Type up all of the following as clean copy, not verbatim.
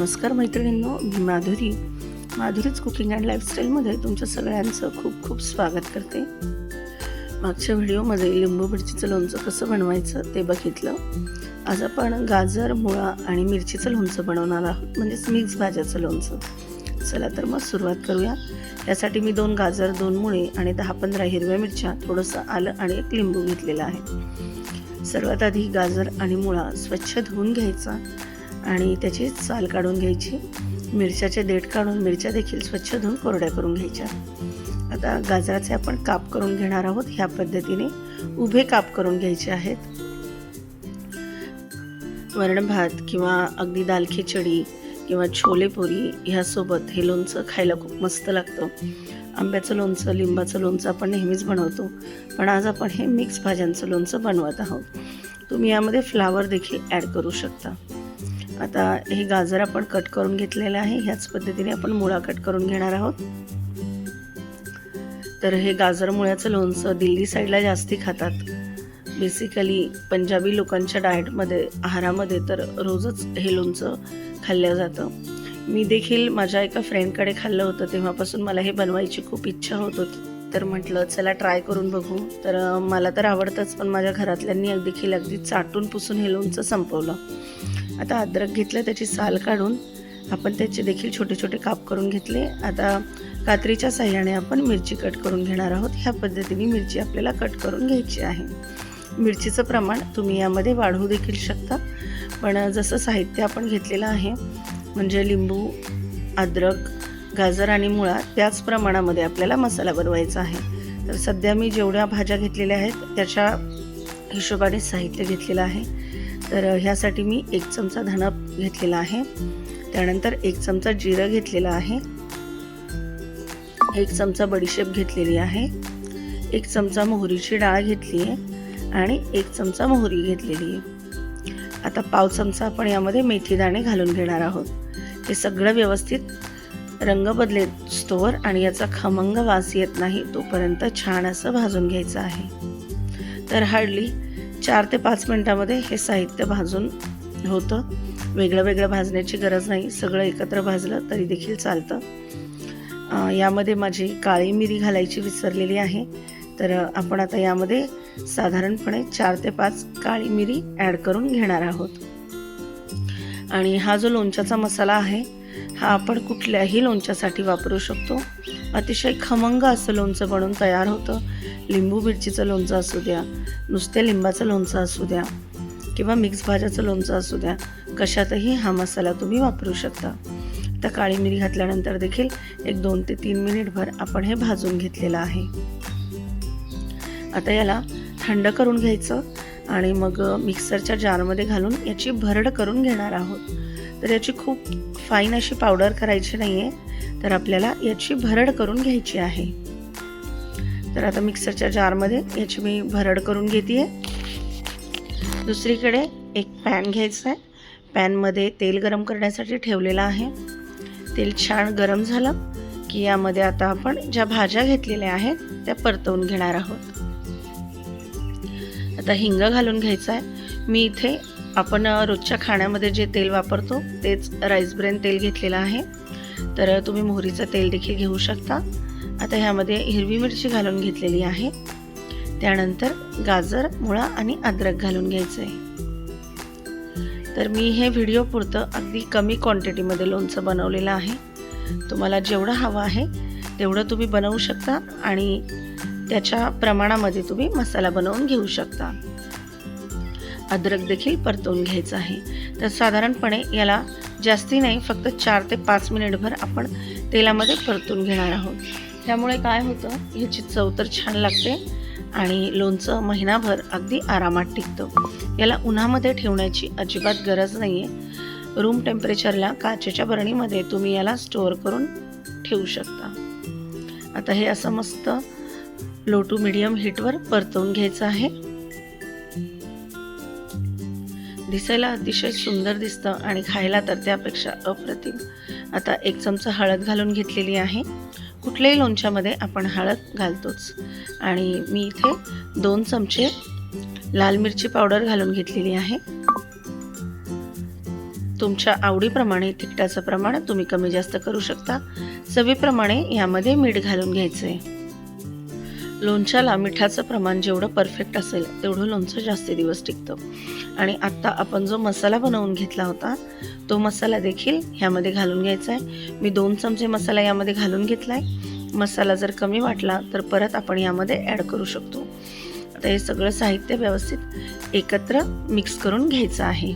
नमस्कार मैत्रिणींनो, मी माधुरीच cooking and लाईफस्टाईलमध्ये तुमच्या सगळ्यांचं खूप खूप स्वागत करते. मागच्या व्हिडिओमध्ये लिंबू मिरचीचं लोणचं कसं बनवायचं ते बघितलं. आज आपण गाजर, मुळा आणि मिरचीचं लोणचं बनवणार आहोत, म्हणजेच मिक्स भाज्याचं लोणचं. चला तर मग सुरुवात करूया. यासाठी मी 2 गाजर, 2 मुळे आणि 10-15 हिरव्या मिरच्या, थोडंसं आलं आणि एक लिंबू घेतलेला आहे. सर्वात आधी गाजर आणि मुळा स्वच्छ धुवून घ्यायचा आणि त्याची साल काढून घ्यायची. मिरच्याचे देठ काढून मिरच्या देखील स्वच्छ धुवून कोरड्या करून घ्यायच्या. आता गाजराचे आपण काप करून घेणार आहोत. ह्या पद्धतीने उभे काप करून घ्यायचे आहेत. वरण भात किंवा अगदी दाल खिचडी किंवा छोले पुरी ह्यासोबत हे लोणचं खायला खूप मस्त लागतं. आंब्याचं लोणचं, लिंबाचं लोणचं आपण नेहमीच बनवतो, पण आज आपण हे मिक्स भाज्यांचं लोणचं बनवत आहोत. तुम्ही यामध्ये फ्लावर देखील ॲड करू शकता. आता हे गाजर आपण कट करून घेतलेलं आहे. ह्याच पद्धतीने आपण मुळा कट करून घेणार आहोत. तर हे गाजर मुळ्याचं लोणचं दिल्ली साईडला जास्ती खातात. बेसिकली पंजाबी लोकांच्या डाएटमध्ये, आहारामध्ये तर रोजच हे लोणचं खाल्लं जातं. मी देखील माझ्या एका फ्रेंडकडे खाल्लं होतं, तेव्हापासून मला हे बनवायची खूप इच्छा होत होती. तर म्हटलं चला ट्राय करून बघू. तर मला तर आवडतंच, पण माझ्या घरातल्यांनी देखील अगदी चाटून पुसून हे लोणचं संपवलं. आता अद्रक घेतलं, त्याची साल काढून आपण त्याचे देखील छोटे छोटे काप करून घेतले. आता कात्रीच्या साह्याने आपण मिरची कट करून घेणार आहोत. ह्या पद्धतीने मिरची आपल्याला कट करून घ्यायची आहे. मिरचीचं प्रमाण तुम्ही यामध्ये वाढवू देखील शकता, पण जसं साहित्य आपण घेतलेलं आहे म्हणजे लिंबू, अद्रक, गाजर आणि मुळा, त्याच प्रमाणामध्ये आपल्याला मसाला बनवायचा आहे. तर सध्या मी जेवढ्या भाज्या घेतलेल्या आहेत त्याच्या हिशोबाने साहित्य घेतलेलं आहे. तर ह्यासाठी मी 1 चमचा धणा घेतलेला आहे. त्यानंतर 1 चमचा जिरं घेतलेलं आहे. 1 चमचा बडीशेप घेतलेली आहे. 1 चमचा मोहरीची डाळ घेतली आहे आणि 1 चमचा मोहरी घेतलेली आहे. आता 1/2 चमचा आपण यामध्ये मेथी दाणे घालून घेणार आहोत. हे सगळं व्यवस्थित रंग बदलेस्तोवर आणि याचा खमंग वास येत नाही तोपर्यंत छान असं भाजून घ्यायचं आहे. तर हार्डली 4 ते 5 मिनिटामध्ये हे साहित्य भाजून होतं. वेगळं भाजण्याची गरज नाही, सगळं एकत्र भाजलं तरी देखील चालतं. यामध्ये माझी काळी मिरी घालायची विसरलेली आहे. तर आपण आता यामध्ये साधारणपणे 4 ते 5 काळी मिरी ॲड करून घेणार आहोत. आणि हा जो लोणच्याचा मसाला आहे हा आपण कुठल्याही लोणच्यासाठी वापरू शकतो. अतिशय खमंग असं लोणचं बनवून तयार होतं. लिंबू मिरचीचं लोणचं असू द्या, नुसत्या लिंबाचं लोणचं असू द्या किंवा मिक्स भाज्याचं लोणचं असू द्या, कशातही हा मसाला तुम्ही वापरू शकता. आता काळी मिरी घातल्यानंतर देखील एक 2 ते 3 मिनिटभर आपण हे भाजून घेतलेलं आहे. आता याला थंड करून घ्यायचं आणि मग मिक्सरच्या जारमध्ये घालून याची भरड करून घेणार आहोत. तर याची खूप फाईन अशी पावडर करायची नाही आहे, तर आपल्याला याची भरड करून घ्यायची आहे. तर आता मिक्सरच्या जारमध्ये याची मी भरड करून घेते आहे. दुसरीकडे एक पॅन घ्यायचा आहे. पॅनमध्ये तेल गरम करण्यासाठी ठेवलेलं आहे. तेल छान गरम झालं की यामध्ये आता आपण ज्या भाज्या घेतलेल्या आहेत त्या परतवून घेणार आहोत. आता हिंग घालून घ्यायचं आहे. मी इथे आपण रोजच्या खाण्यामध्ये जे तेल वापरतो तेच राईस ब्रेन तेल घेतलेलं आहे. तर तुम्ही मोहरीचं तेल देखील घेऊ शकता. आता ह्यामध्ये हिरवी मिरची घालून घेतलेली आहे. त्यानंतर गाजर, मुळा आणि अद्रक घालून घ्यायचं आहे. तर मी हे व्हिडिओ पुरतं अगदी कमी क्वांटिटीमध्ये लोणचं बनवलेलं आहे. तुम्हाला जेवढं हवं आहे तेवढं तुम्ही बनवू शकता आणि त्याच्या प्रमाणामध्ये तुम्ही मसाला बनवून घेऊ शकता. अद्रक देखील परतवून घ्यायचं आहे. तर साधारणपणे याला जास्ती नाही, फक्त 4 ते 5 मिनिटभर आपण तेलामध्ये परतून घेणार आहोत. त्यामुळे काय होतं, ह्याची चव तर छान लागते आणि लोणचं महिनाभर अगदी आरामात टिकतं. याला उन्हामध्ये ठेवण्याची अजिबात गरज नाही आहे. रूम टेम्परेचरला काचेच्या बरणीमध्ये तुम्ही याला स्टोअर करून ठेवू शकता. आता हे असं मस्त लो टू मीडियम हीटवर परतवून घ्यायचं आहे. दिसायला अतिशय सुंदर दिसतं आणि खायला तर त्यापेक्षा अप्रतिम. आता 1 चमचा हळद घालून घेतलेली आहे. कुठल्याही लोणच्यामध्ये आपण हळद घालतोच. आणि मी इथे 2 चमचे लाल मिरची पावडर घालून घेतलेली आहे. तुमच्या आवडीप्रमाणे तिखटाचं प्रमाण तुम्ही कमी जास्त करू शकता. चवीप्रमाणे यामध्ये मीठ घालून घ्यायचं आहे. लोणच्याला मिठाचं प्रमाण जेवढं परफेक्ट असेल तेवढं लोणचं जास्त दिवस टिकतं. आणि आत्ता आपण जो मसाला बनवून घेतला होता तो मसाला देखील ह्यामध्ये घालून घ्यायचा आहे. मी 2 चमचे मसाला यामध्ये घालून घेतला आहे. मसाला जर कमी वाटला तर परत आपण यामध्ये ॲड करू शकतो. आता हे सगळं साहित्य व्यवस्थित एकत्र मिक्स करून घ्यायचं आहे.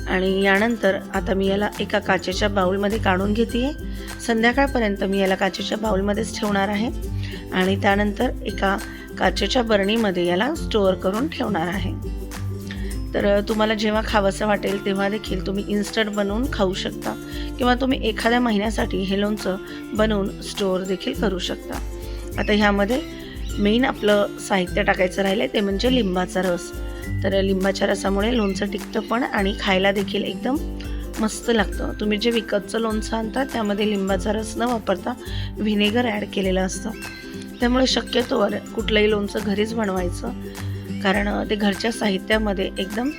आणि यानंतर आता मी याला एका काचेच्या बाउलमध्ये काढून घेते आहे. संध्याकाळपर्यंत मी याला काचेच्या बाउलमध्येच ठेवणार आहे आणि त्यानंतर एका काचेच्या बरणीमध्ये याला स्टोअर करून ठेवणार आहे. तर तुम्हाला जेव्हा खावंसं वाटेल तेव्हा देखील तुम्ही इन्स्टंट बनवून खाऊ शकता किंवा तुम्ही एखाद्या महिन्यासाठी हे लोणचं बनवून स्टोअर देखील करू शकता. आता ह्यामध्ये मेन आपलं साहित्य टाकायचं राहिलं ते म्हणजे लिंबाचा रस. तर लिंबाच्या रसामुळे लोणचं टिकतं पण आणि खायला देखील एकदम मस्त लागतं. तुम्ही जे विकतचं लोणचं आणता त्यामध्ये लिंबाचा रस न वापरता व्हिनेगर ॲड केलेलं असतं. त्यामुळे शक्यतोवर कुठलंही लोणचं घरीच बनवायचं, कारण ते घरच्या साहित्यामध्ये एकदम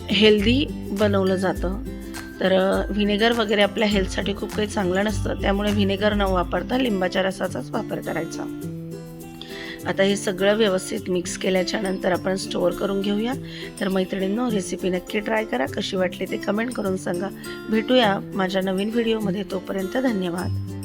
हेल्दी बनवलं जातं. तर व्हिनेगर वगैरे आपल्या हेल्थसाठी खूप काही चांगलं नसतं. त्यामुळे व्हिनेगर न वापरता लिंबाच्या रसाचाच वापर करायचा. आता हे सगळं व्यवस्थित मिक्स केल्याच्या नंतर आपण स्टोअर करून घेऊया. तर मैत्रिणींनो, रेसिपी नक्की ट्राय करा. कशी वाटली ते कमेंट करून सांगा. भेटूया माझ्या नवीन व्हिडिओमध्ये. तोपर्यंत धन्यवाद.